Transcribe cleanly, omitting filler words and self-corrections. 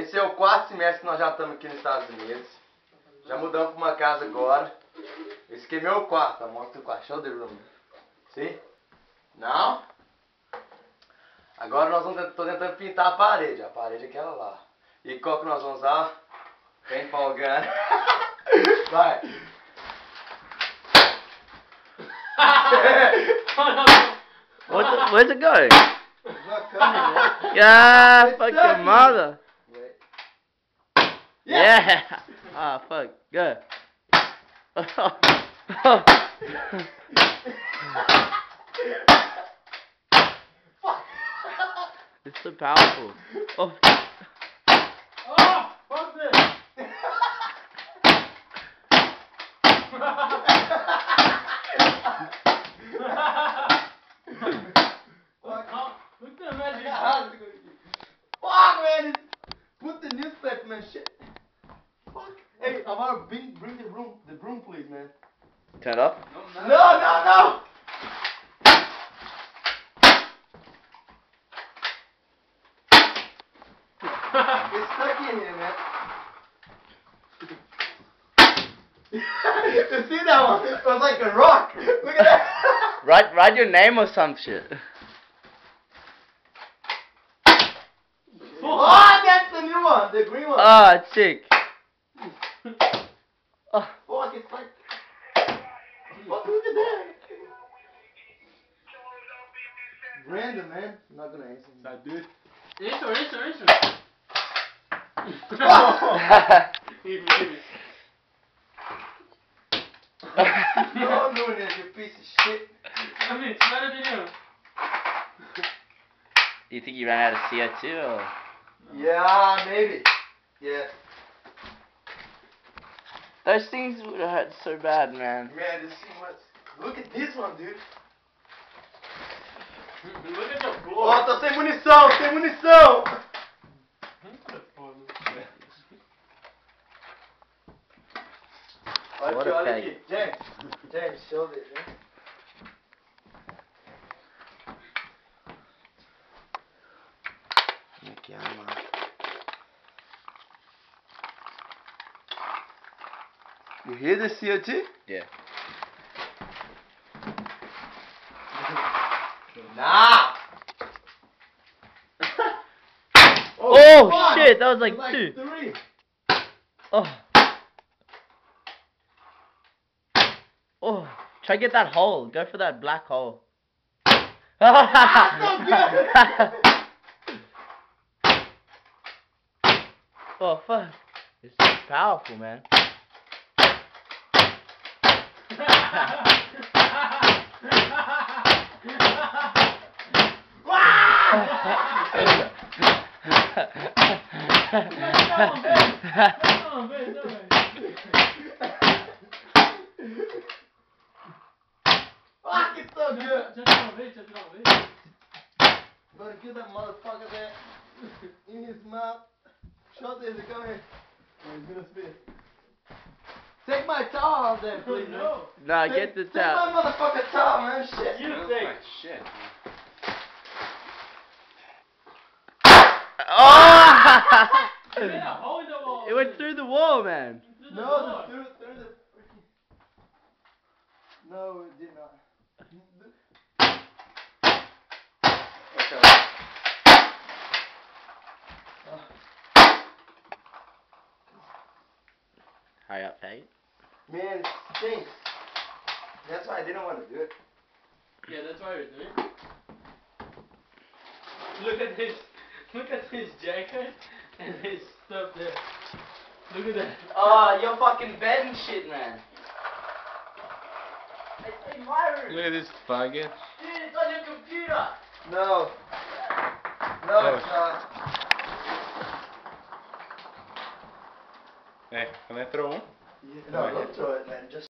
Esse é o quarto semestre que nós já estamos aqui nos Estados Unidos. Já mudamos para uma casa agora. Esse aqui é meu quarto, tá? Mostra o quarto. Show the room. See? Não? Agora nós vamos tentando pintar a parede. A parede é aquela lá. E qual que nós vamos usar? Paintball gun. Vai. Where's it going? It's not coming, man. Yeah, It's fuck stuck your in mother. Wait. Yeah. Ah, fuck. Go. It's so powerful. Oh. Oh, fuck this. Look at the magic. Fuck, man. Put the newspaper, man. Shit. Fuck. Hey, Amar, bring the broom, please, man. Turn up. No. It's stuck in here, man. You see that one? It was like a rock. Look at that. Write your name or some shit. Oh, that's the new one, the green one. Ah, sick. Oh. Fuck, it's like. Fuck, look at that. Random, man. I'm not gonna answer. That dude. Answer. Give me. No, I'm doing this, you piece of shit. I mean, it's better than you. You think you ran out of CO2 or? Yeah, maybe. Yeah. Those things would have hurt so bad, man. Man, this thing was. Look at this one, dude. Look at the Oh, floor. tô sem munição. What a Olha fag. aqui. James, show this, né? Aqui, mano. You hear the CO2? Yeah. Nah. Oh, fuck. shit, that was like It's 2. 3. Oh. Oh. Try to get that hole. Go for that black hole. So good. Oh, fuck. It's powerful, man. Fuck, it's so good. Just Gonna get that motherfucker there in his mouth. Shut this, come here. Oh, he's gonna spit. Take my towel out there, please. No. Nah, get the Take towel. my motherfucking towel, man. Shit. You take. Shit. Oh! There's a hole in the wall. It went through the wall, man. Through the No, door. through the freaking. No, it did not. Okay. Hurry up, faggot. Man, it stinks. That's why I didn't want to do it. Yeah, that's why you're doing it. Look at his jacket and his stuff there. Look at that. Oh, your fucking bed and shit, man. It's in my room. Look at this faggot. Dude, it's on your computer. No. No, Oh. it's not. Can I throw one? No, don't throw it, man. Just